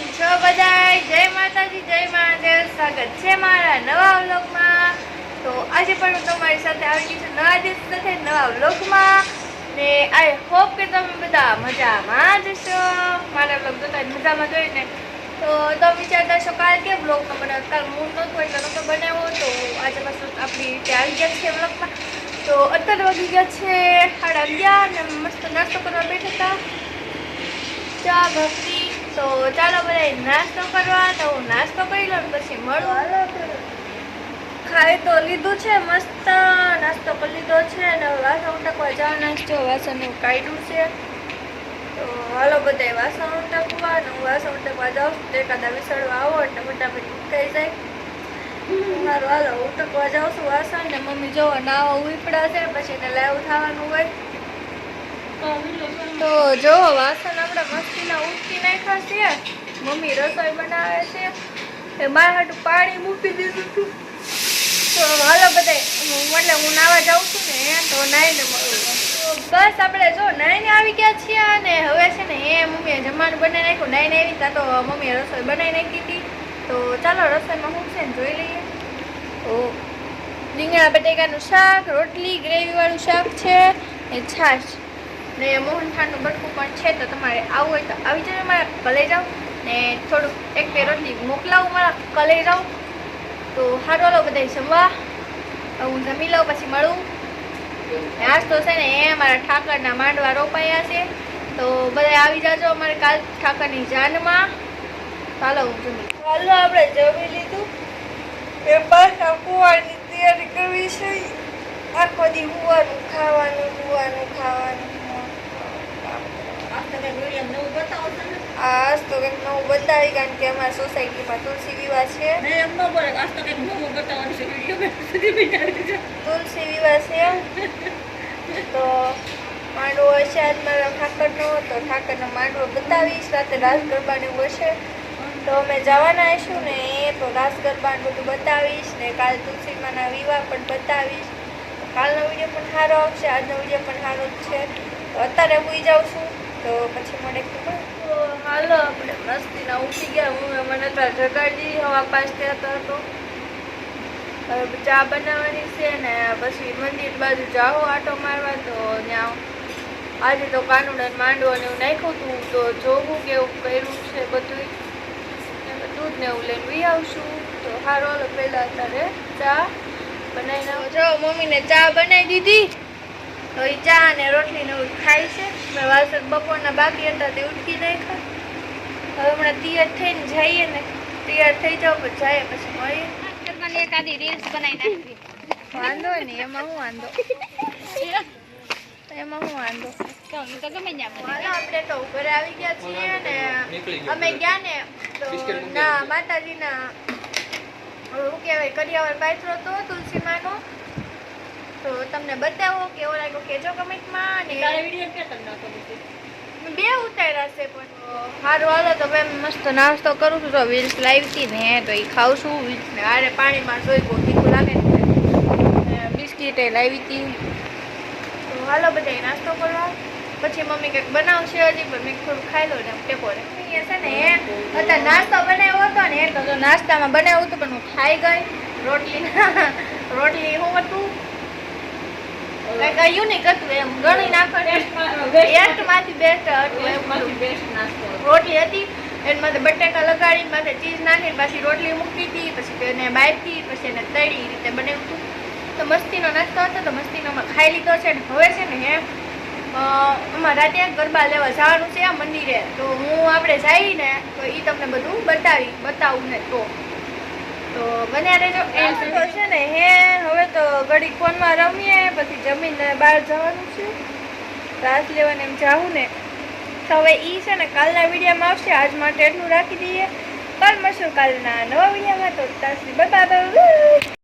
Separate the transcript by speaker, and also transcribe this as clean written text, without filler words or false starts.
Speaker 1: કેમ છો બધાય? જય માતાજી, જય મહાદેવ. સ્વાગત છે મારા નવા વ્લોગમાં. તો આજે પણ હું તમારી સાથે આવી ગઈ છું નવા દિવસ સાથે નવા વ્લોગમાં. ને આઈ હોપ કે તમે બધા મજામાં જ છો. મારા વ્લોગ જોતા મજામાં જોઈ ને તો તમે વિચારતા છો કાલ કે વ્લોગ ન બનાવ્યો, કાલ મૂડ નહોતું એટલે નહોતો બનાવ્યો. તો આજે પાછું આપણી રીતે આવી ગયા છે વ્લોગમાં. તો અત્યારે વાગી ગયા છે 11:30 ને મસ્ત નાસ્તો કરવા બેઠા હતા, ચા ભાખરી. તો ચાલો બધા નાસ્તો કરવા. તો હું નાસ્તો કરી લઉં પછી મળું. ખાઈ તો લીધું છે, મસ્ત નાસ્તો કરી લીધો છે અને વાસણ ઉટકવા જવાના છે. વાસણ એવું કાઢ્યું છે તો હાલો બધા વાસણ ઉટકવા. અને હું વાસણ ઉટકવા જાઉં છું તો એકાદા વિસળવા આવો એટલે ફટાફટ ઉટકાઈ જાય. મારું હાલો ઉટકવા જાઉં છું વાસણ. ને મમ્મી જોવો નાવા ઉપડા છે પછી એને લાવ થવાનું હોય. તો જો વાસણ આપણે મસ્તીના ઉટકી નાખ્યા છે. મમ્મી રસોઈ બનાવે છે. મારા હાટું પાણી મૂકી દીધું હતું. તો હાલો બધાય એટલે હું નાવા જાઉં છું ને તો નાઈને મળું. બસ આપણે જો નાઈને આવી ગયા છીએ અને હવે છે ને મમ્મીએ જમવાનું બનાવી નાખ્યું. નાઈને આવી ત્યાં તો મમ્મીએ રસોઈ બનાવી નાખી હતી. તો ચાલો રસોઈમાં શું છે ને જોઈ લઈએ. તો રીંગણા બટેકાનું શાક, રોટલી, ગ્રેવીવાળું શાક છે ને છાશ ને મોહનથાળનું બટકું પણ છે. તો તમારે આવું હોય તો આવી જાય મારા કલે જાઓ ને થોડુંક એક બે રોટલી મોકલાવું મારા કલે જાઓ. તો સારું હાલો બધા જમવા. હું જમી લઉં પછી મળું. આજ તો છે ને મારા ઠાકરના માંડવા રોપાયા છે. તો બધા આવી જાજો અમારે કાલ ઠાકરની જાનમાં. ચાલો હું જમી. હાલો આપણે જમી લીધું. એ પાછા કુવારની તૈયારી કરવી છે. આખો દી હુવાનું ખાવાનું ખાવાનું. આજ તો કંઈક નવું બતાવી કારણ કે અમારી સોસાયટીમાં તુલસી વિવાહ છે. તુલસી વિવાહ છે તો માંડવો હશે આજ મારા ઠાકરનો. તો ઠાકરનો માંડવો બતાવીશ. રાતે રાસ ગરબાને એવું હશે તો અમે જવાના હશું ને તો રાસ ગરબા બધું બતાવીશ. ને કાલ તુલસીમાના વિવાહ પણ બતાવીશ. કાલનો વિડીયો પણ સારો આવશે, આજનો વિડીયો પણ સારો જ છે. તો અત્યારે હું જાઉં છું તો પછી મળે. તો હાલો આપણે મસ્તીના ઉઠી ગયા. હું મને ત્યાં જગાડી 5:15 થયા હતો. હવે ચા બનાવવાની છે ને પછી મંદિર બાજુ જાઓ આટો મારવા. તો ત્યાં આજે તો કાનુડા માંડવો ને એવું નાખ્યું હતું. તો જોવું કેવું કર્યું છે બધું દૂધ ને એવું લઈને વી આવશું. તો સારો હાલો પહેલાં અત્યારે ચા બનાવીને જો મમ્મીને ચા બનાવી દીધી. તો એ ચા અને રોટલી ને એવું ખાય છે. મેં વાસણ બપોરના બાકી હતા તે ઉટકી નાખ્યા. હવે હમણાં તૈયાર થઈને જઈએ ને તૈયાર થઈ જાવ પછી જઈએ પછી મળીએ.
Speaker 2: એકાદી રીલ્સ બનાવી નાખવી.
Speaker 1: વાંધો નહીં એમાં હું વાંધો
Speaker 2: તો ગમે
Speaker 1: આપણે તો ઘરે આવી ગયા છીએ ને અમે ગયા ને તો ના માતાજીના શું કહેવાય કરિયાવર પાથરો તો તુલસીમાનો. તો તમને બતાવો કેવો લાગ્યો કેજો કમેન્ટમાં. ને બે ઉતાર્યા છે પણ સારું હાલો. તો મેં મસ્ત નાસ્તો કરું છું. તો વીલ્સ લાવી હતી ને તો એ ખાઉં છું. વીલ્સને આરે પાણીમાં જોઈ બહુ તીખું લાગે ને બિસ્કીટ એ લાવી હતી. તો હાલો બધા નાસ્તો કરવા. પછી મમ્મી કંઈક બનાવશે હજી પણ મેં થોડું ખાઈ લો ને ટેપો રે છે ને અત્યારે નાસ્તો બનાવ્યો હતો ને તો નાસ્તામાં બનાવ્યું હતું પણ હું ખાઈ ગઈ. રોટલી શું હતું કંઈક યુનિક હતું એમ ગણી નાખવાનું. બેસ્ટમાંથી બેસ્ટ હતું રોટલી હતી. એની માથે બટેકા લગાડીને માથે ચીઝ નાખીને પાછી રોટલી મૂકી હતી. પછી એને બાફી પછી એને તળી રીતે બનાવ્યું હતું. તો મસ્તીનો નાસ્તો હતો. તો મસ્તીનોમાં ખાઈ લીધો છે. ને હવે છે ને અમારે રાતે ગરબા લેવા જવાનું છે આ મંદિરે. તો હું આપણે જઈએ ને તો એ તમને બધું બતાવું ને તો બન્યા રહેજો. તો છે ને હવે તો ઘડી ફોનમાં રમીએ પછી જમીને બહાર જવાનું છે રાસ લેવાને એમ જાવું ને. તો હવે એ છે ને કાલના વિડીયોમાં આવશે. આજ માટે એટલું રાખી દઈએ. કાલ મળશું કાલના નવા વિડીયોમાં. તો ત્યાં સુધી બાય બાય.